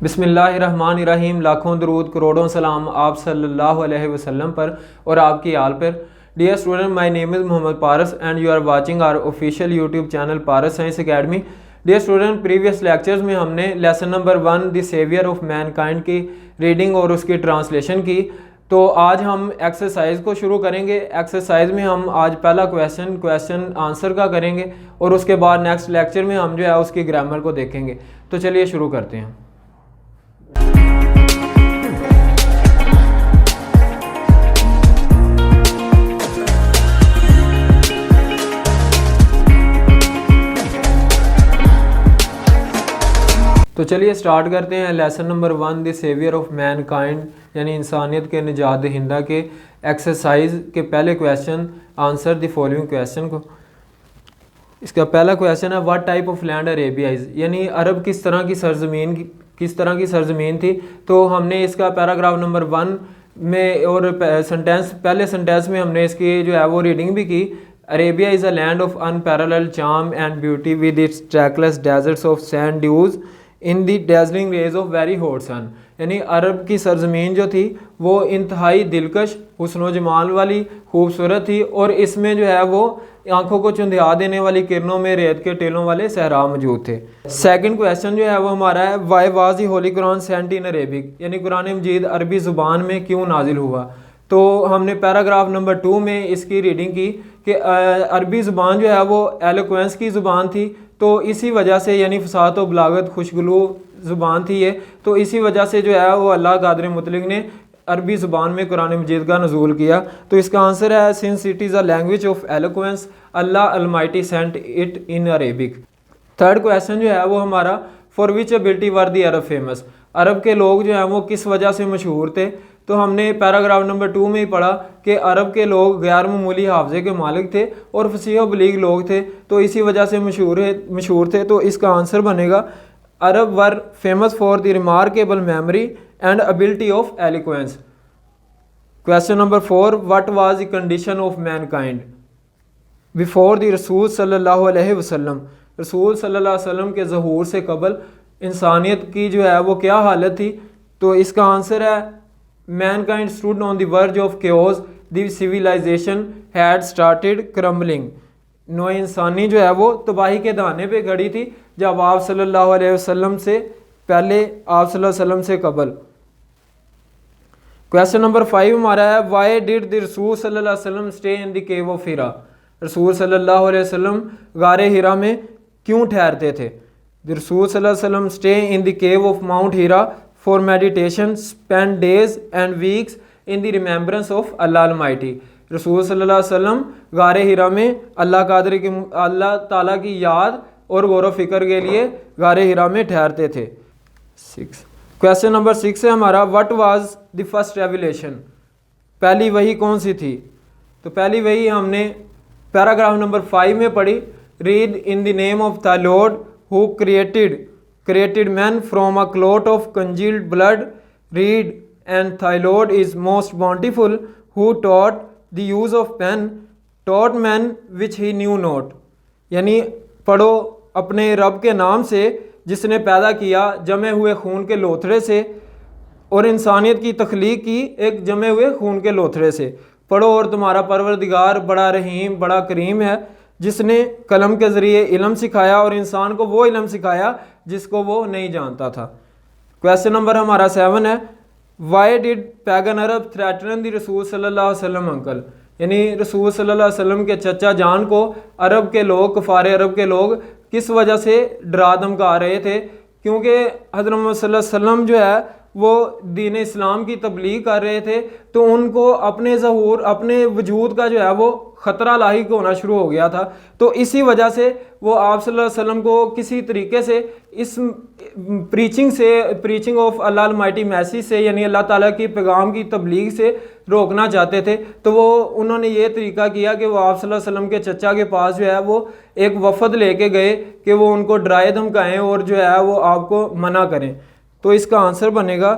बिस्मिल्लाहिर्रहमानिर्रहीम। लाखों दरूद करोड़ों सलाम आप सल्लल्लाहु अलैहि वसल्लम पर और आपकी आल पर। Dear student, my name is Mohammad Paras and you are watching our official YouTube channel Paras science academy. Dear student, previous lectures में हमने lesson number 1 the saviour of mankind की रीडिंग और उसकी ट्रांसलेशन की। तो आज हम एक्सरसाइज को शुरू करेंगे। एक्सरसाइज में हम आज पहला क्वेश्चन आंसर का करेंगे और उसके बाद नेक्स्ट लेक्चर में हम जो है उसकी ग्रामर को देखेंगे। तो चलिए शुरू करते हैं। तो चलिए स्टार्ट करते हैं। Lesson number 1 the saviour of mankind यानी इंसानियत के निजात दहिंदा के एक्सरसाइज के पहले question answer the following question को। इसका पहला क्वेश्चन है what type of land Arabia is, यानी अरब किस तरह की सरजमीन थी। तो हमने इसका पैराग्राफ नंबर 1 में और पहले सेंटेंस में हमने इसकी जो है वो रीडिंग भी की। Arabia is a land of unparalleled charm and beauty with its trackless deserts of sand dunes in the dazzling rays of very hot sun, यानी अरब की सरजमीन जो थी वो इंतहाई दिलकश हुस्न जमाल वाली खूबसूरत थी और इसमें जो है वो आंखों को चुंधिया देने वाली किरणों में रेत के टेलों वाले सहरा मौजूद थे। सेकंड क्वेश्चन जो है वो हमारा है why was the holy Quran sent in Arabic, यानी कुरान मजीद अरबी ज़ुबान में क्यों नाजिल हुआ। तो हमने पैराग्राफ नंबर 2 में इसकी रीडिंग की कि अरबी ज़ुबान जो है वो एलोक्वेंस की ज़ुबान थी, तो इसी वजह से यानी फसाद व बलागत खुशगलू ज़ुबान थी ये, तो इसी वजह से जो है वो अल्लाह कादिर मुतलक ने अरबी ज़ुबान में कुरान मजीद का नज़ूल किया। तो इसका आंसर है since it is a language of eloquence Allah almighty sent it in Arabic. Third question जो है वो हमारा for which ability were the Arab famous, अरब के लोग जो हैं वो किस वजह से मशहूर थे। तो हमने पैराग्राफ नंबर 2 में ही पढ़ा कि अरब के लोग गैर मामूली हाफजे के मालिक थे और फसीह बलीग लोग थे, तो इसी वजह से मशहूर थे। तो इसका आंसर बनेगा Arab were famous for the remarkable memory and ability of eloquence. Question number 4 what was the condition of mankind before the रसूल सल्लल्लाहु अलैहि वसल्लम, रसूल सल्लल्लाहु अलैहि वसल्लम के ज़हूर से कबल इंसानियत की जो है वो क्या हालत थी। तो इसका आंसर है mankind stood on the verge of chaos the civilization had started crumbling, नौ इंसानी जो है वो तबाही के दाने पे खड़ी थी जब आप सल्लल्लाहु अलैहि वसल्लम से पहले, आप सल्लल्लाहु अलैहि वसल्लम से कबल। क्वेश्चन नंबर 5 हमारा है वाई डिड द रसूल सल्लल्लाहु अलैहि वसल्लम stay in the cave of Hira, रसूल सल्लल्लाहु अलैहि वसल्लम गारे हिरा में क्यों ठहरते थे। द रसूल सल्लल्लाहु अलैहि वसल्लम stay in the cave of mount Hira for meditation spend days and weeks in the remembrance of Allah Almighty, रसूल सल्लल्लाहु अलैहि वसल्लम गारे हिरा में अल्लाह ताला की याद और गौर फिक्र के लिए गारे हिरा में ठहरते थे। 6 क्वेश्चन नंबर 6 है हमारा what was the first revelation, पहली वही कौन सी थी। तो पहली वही हमने पैराग्राफ नंबर 5 में पढ़ी। Read in the name of the Lord who created man from a clot of congealed blood, read and thy Lord is most bountiful who taught the use of pen, taught man which he knew not, यानी पढ़ो अपने रब के नाम से जिसने पैदा किया जमे हुए खून के लोथड़े से और इंसानियत की तख्लीक की एक जमे हुए खून के लोथड़े से। पढ़ो और तुम्हारा परवरदिगार बड़ा रहीम बड़ा करीम है जिसने कलम के ज़रिए इल्म सिखाया और इंसान को वो इल्म सिखाया जिसको वो नहीं जानता था। क्वेश्चन नंबर हमारा 7 है why did pagan Arab threaten the रसूल सल्लल्लाहु अलैहि वसल्लम अंकल, यानी रसूल सल्लल्लाहु अलैहि वसल्लम के चचा जान को अरब के लोग कफ़ारे अरब के लोग किस वजह से डरा धमका रहे थे। क्योंकि हज़रत मोहम्मद सल्लल्लाहु अलैहि वसल्लम जो है वो दीन इस्लाम की तबलीग कर रहे थे, तो उनको अपने ज़हूर अपने वजूद का जो है वो ख़तरा लाहिक होना शुरू हो गया था। तो इसी वजह से वो आप सल्लल्लाहु अलैहि वसल्लम को किसी तरीके से इस preaching of Allah Almighty message से यानी अल्लाह ताला की पैगाम की तबलीग से रोकना चाहते थे। तो वो उन्होंने ये तरीका किया कि वो आप सल्लल्लाहु अलैहि वसल्लम के चचा के पास जो है वो एक वफद लेके गए कि वो उनको डराए धमकाएँ और जो है वो आपको मना करें। तो इसका आंसर बनेगा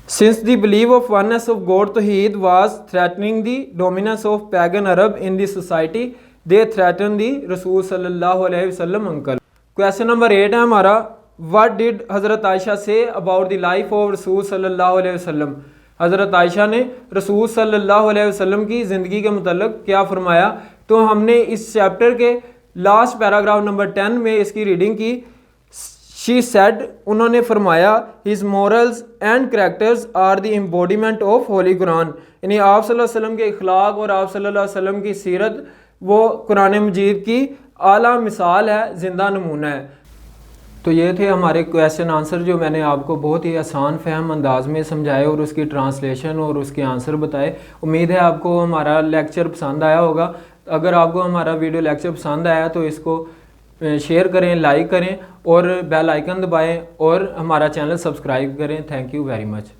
since the believe of oneness of god तौहीद was threatening the dominance of pagan Arab in the society they threaten the रसूल सल्लल्लाहु अलैहि वसल्लम अंकल। क्वेश्चन नंबर 8 है हमारा व्हाट डिड हज़रत Ayesha say about the life of रसूल सल्लल्लाहु अलैहि वसल्लम। हज़रत आयशा ने रसूल सल्लल्लाहु अलैहि वसल्लम की ज़िंदगी के मतलब क्या फरमाया। तो हमने इस चैप्टर के लास्ट पैराग्राफ नंबर 10 में इसकी रीडिंग की। शी सेड, उन्होंने फरमाया, his morals and characters are the embodiment of holy Quran, यानी आप सल्लल्लाहु अलैहि वसल्लम के अखलाक और आप सल्लल्लाहु अलैहि वसल्लम की सीरत वो कुरान मजीद की आला मिसाल है, ज़िंदा नमूना है। तो ये थे हमारे क्वेश्चन आंसर जो मैंने आपको बहुत ही आसान फहम अंदाज में समझाए और उसकी ट्रांसलेशन और उसके आंसर बताए। उम्मीद है आपको हमारा लेक्चर पसंद आया होगा। अगर आपको हमारा वीडियो लेक्चर पसंद आया तो इसको शेयर करें, लाइक करें और बेल आइकन दबाएं और हमारा चैनल सब्सक्राइब करें। Thank you very much.